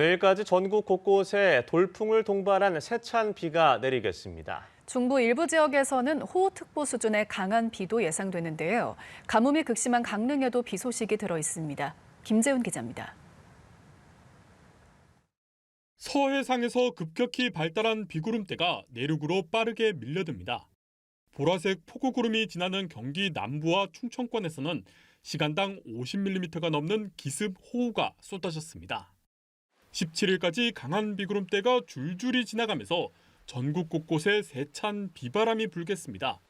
내일까지 전국 곳곳에 돌풍을 동반한 세찬 비가 내리겠습니다. 중부 일부 지역에서는 호우특보 수준의 강한 비도 예상되는데요. 가뭄이 극심한 강릉에도 비 소식이 들어 있습니다. 김재훈 기자입니다. 서해상에서 급격히 발달한 비구름대가 내륙으로 빠르게 밀려듭니다. 보라색 폭우구름이 지나는 경기 남부와 충청권에서는 시간당 50mm가 넘는 기습 호우가 쏟아졌습니다. 17일까지 강한 비구름대가 줄줄이 지나가면서 전국 곳곳에 세찬 비바람이 불겠습니다.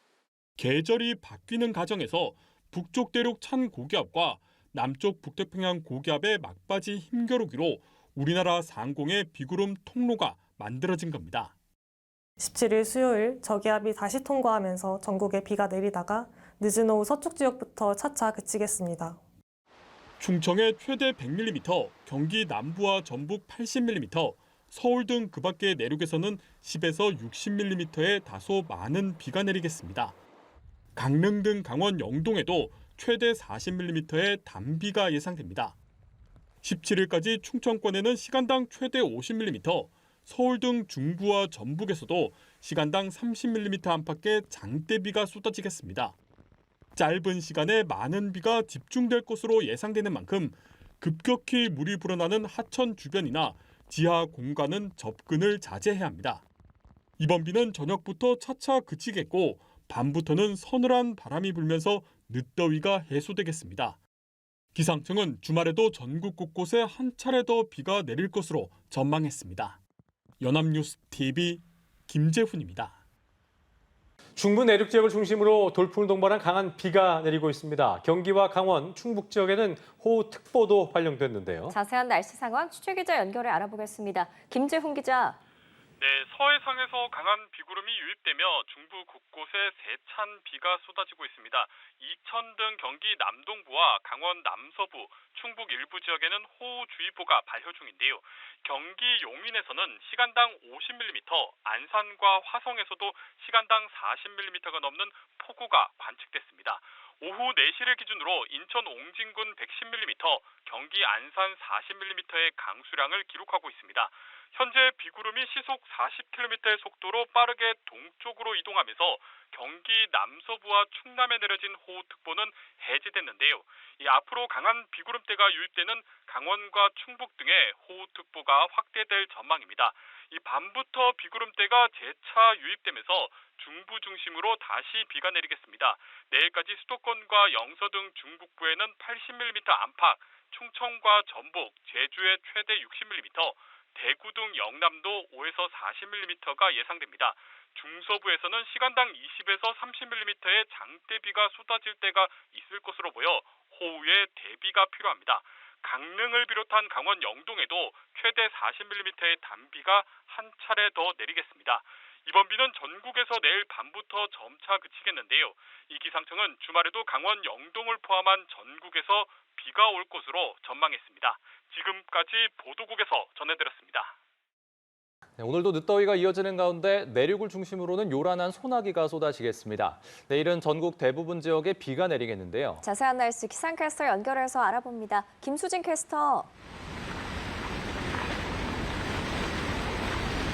계절이 바뀌는 과정에서 북쪽 대륙 찬 고기압과 남쪽 북태평양 고기압의 막바지 힘겨루기로 우리나라 상공의 비구름 통로가 만들어진 겁니다. 17일 수요일 저기압이 다시 통과하면서 전국에 비가 내리다가 늦은 오후 서쪽 지역부터 차차 그치겠습니다. 충청에 최대 100mm, 경기 남부와 전북 80mm, 서울 등 그 밖의 내륙에서는 10에서 60mm의 다소 많은 비가 내리겠습니다. 강릉 등 강원 영동에도 최대 40mm의 단비가 예상됩니다. 17일까지 충청권에는 시간당 최대 50mm, 서울 등 중부와 전북에서도 시간당 30mm 안팎의 장대비가 쏟아지겠습니다. 짧은 시간에 많은 비가 집중될 것으로 예상되는 만큼 급격히 물이 불어나는 하천 주변이나 지하 공간은 접근을 자제해야 합니다. 이번 비는 저녁부터 차차 그치겠고 밤부터는 서늘한 바람이 불면서 늦더위가 해소되겠습니다. 기상청은 주말에도 전국 곳곳에 한 차례 더 비가 내릴 것으로 전망했습니다. 연합뉴스 TV 김재훈입니다. 중부 내륙 지역을 중심으로 돌풍을 동반한 강한 비가 내리고 있습니다. 경기와 강원, 충북 지역에는 호우특보도 발령됐는데요. 자세한 날씨 상황 취재기자 연결해 알아보겠습니다. 김재훈 기자. 네, 서해상에서 강한 비구름이 유입되며 중부 곳곳에 세찬 비가 쏟아지고 있습니다. 이천 등 경기 남동부와 강원 남서부, 충북 일부 지역에는 호우주의보가 발효 중인데요. 경기 용인에서는 시간당 50mm, 안산과 화성에서도 시간당 40mm가 넘는 폭우가 관측됐습니다. 오후 4시를 기준으로 인천 옹진군 110mm, 경기 안산 40mm의 강수량을 기록하고 있습니다. 현재 비구름이 시속 40km의 속도로 빠르게 동쪽으로 이동하면서 경기 남서부와 충남에 내려진 호우특보는 해제됐는데요. 앞으로 강한 비구름대가 유입되는 강원과 충북 등에 호우특보가 확대될 전망입니다. 밤부터 비구름대가 재차 유입되면서 중부 중심으로 다시 비가 내리겠습니다. 내일까지 수도권과 영서 등 중북부에는 80mm 안팎, 충청과 전북, 제주에 최대 60mm, 대구 등 영남도 5에서 40mm가 예상됩니다. 중서부에서는 시간당 20에서 30mm의 장대비가 쏟아질 때가 있을 것으로 보여 호우에 대비가 필요합니다. 강릉을 비롯한 강원 영동에도 최대 40mm의 단비가 한 차례 더 내리겠습니다. 이번 비는 전국에서 내일 밤부터 점차 그치겠는데요. 이 기상청은 주말에도 강원 영동을 포함한 전국에서 비가 올 것으로 전망했습니다. 지금까지 보도국에서 전해드렸습니다. 네, 오늘도 늦더위가 이어지는 가운데 내륙을 중심으로는 요란한 소나기가 쏟아지겠습니다. 내일은 전국 대부분 지역에 비가 내리겠는데요. 자세한 날씨 기상캐스터 연결해서 알아봅니다. 김수진 캐스터.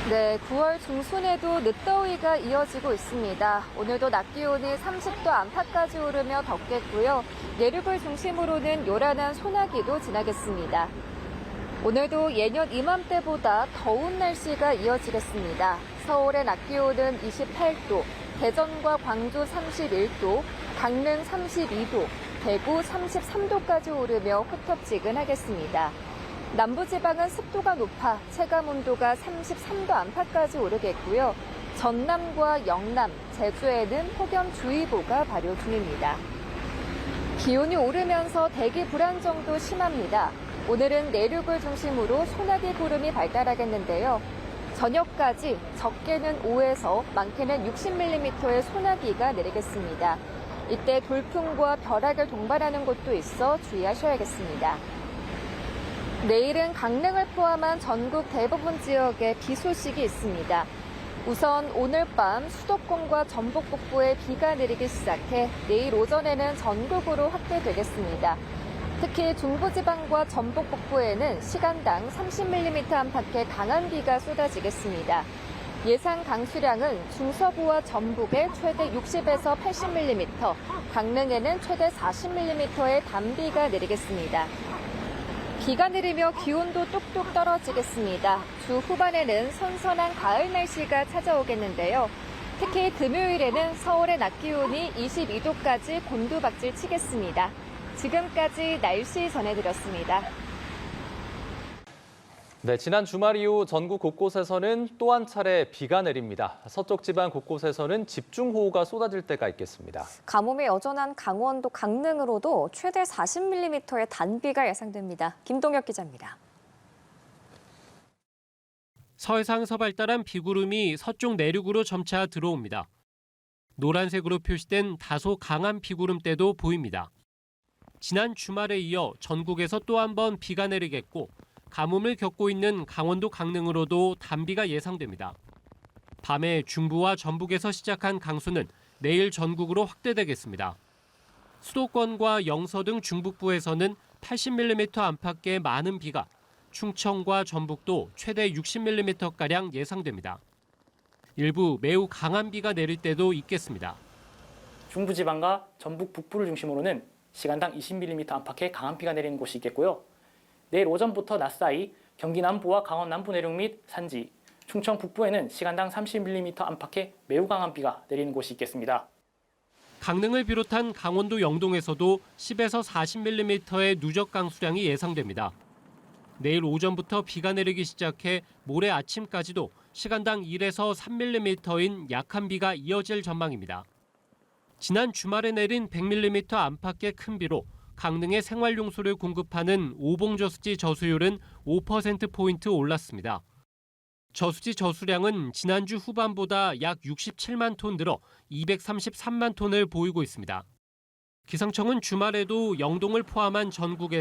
네, 9월 중순에도 늦더위가 이어지고 있습니다. 오늘도 낮 기온이 30도 안팎까지 오르며 덥겠고요. 내륙을 중심으로는 요란한 소나기도 지나겠습니다. 오늘도 예년 이맘때보다 더운 날씨가 이어지겠습니다. 서울의 낮 기온은 28도, 대전과 광주 31도, 강릉 32도, 대구 33도까지 오르며 후텁지근하겠습니다. 남부지방은 습도가 높아 체감온도가 33도 안팎까지 오르겠고요. 전남과 영남, 제주에는 폭염주의보가 발효 중입니다. 기온이 오르면서 대기 불안정도 심합니다. 오늘은 내륙을 중심으로 소나기 구름이 발달하겠는데요. 저녁까지 적게는 5에서 많게는 60mm의 소나기가 내리겠습니다. 이때 돌풍과 벼락을 동반하는 곳도 있어 주의하셔야겠습니다. 내일은 강릉을 포함한 전국 대부분 지역에 비 소식이 있습니다. 우선 오늘 밤 수도권과 전북 북부에 비가 내리기 시작해 내일 오전에는 전국으로 확대되겠습니다. 특히 중부지방과 전북 북부에는 시간당 30mm 안팎의 강한 비가 쏟아지겠습니다. 예상 강수량은 중서부와 전북에 최대 60에서 80mm, 강릉에는 최대 40mm의 단비가 내리겠습니다. 비가 내리며 기온도 뚝뚝 떨어지겠습니다. 주 후반에는 선선한 가을 날씨가 찾아오겠는데요. 특히 금요일에는 서울의 낮 기온이 22도까지 곤두박질 치겠습니다. 지금까지 날씨 전해드렸습니다. 네, 지난 주말 이후 전국 곳곳에서는 또 한 차례 비가 내립니다. 서쪽 지방 곳곳에서는 집중호우가 쏟아질 때가 있겠습니다. 가뭄이 여전한 강원도 강릉으로도 최대 40mm의 단비가 예상됩니다. 김동혁 기자입니다. 서해상에서 발달한 비구름이 서쪽 내륙으로 점차 들어옵니다. 노란색으로 표시된 다소 강한 비구름대도 보입니다. 지난 주말에 이어 전국에서 또 한 번 비가 내리겠고 가뭄을 겪고 있는 강원도 강릉으로도 단비가 예상됩니다. 밤에 중부와 전북에서 시작한 강수는 내일 전국으로 확대되겠습니다. 수도권과 영서 등 중북부에서는 80mm 안팎의 많은 비가, 충청과 전북도 최대 60mm가량 예상됩니다. 일부 매우 강한 비가 내릴 때도 있겠습니다. 중부지방과 전북 북부를 중심으로는 시간당 20mm 안팎의 강한 비가 내리는 곳이 있겠고요. 내일 오전부터 낮 사이 경기 남부와 강원 남부 내륙 및 산지, 충청 북부에는 시간당 30mm 안팎의 매우 강한 비가 내리는 곳이 있겠습니다. 강릉을 비롯한 강원도 영동에서도 10에서 40mm의 누적 강수량이 예상됩니다. 내일 오전부터 비가 내리기 시작해 모레 아침까지도 시간당 1에서 3mm인 약한 비가 이어질 전망입니다. 지난 주말에 내린 100mm 안팎의 큰 비로 강릉에 생활용수를 공급하는 오봉저수지 저수율은 5%포인트 올랐습니다. 저수지 저수량은 지난주 후반보다 약 67만 톤 늘어 233만 톤을 보이고 있습니다. 기상청은 주말에도 영동을 포함한 전국에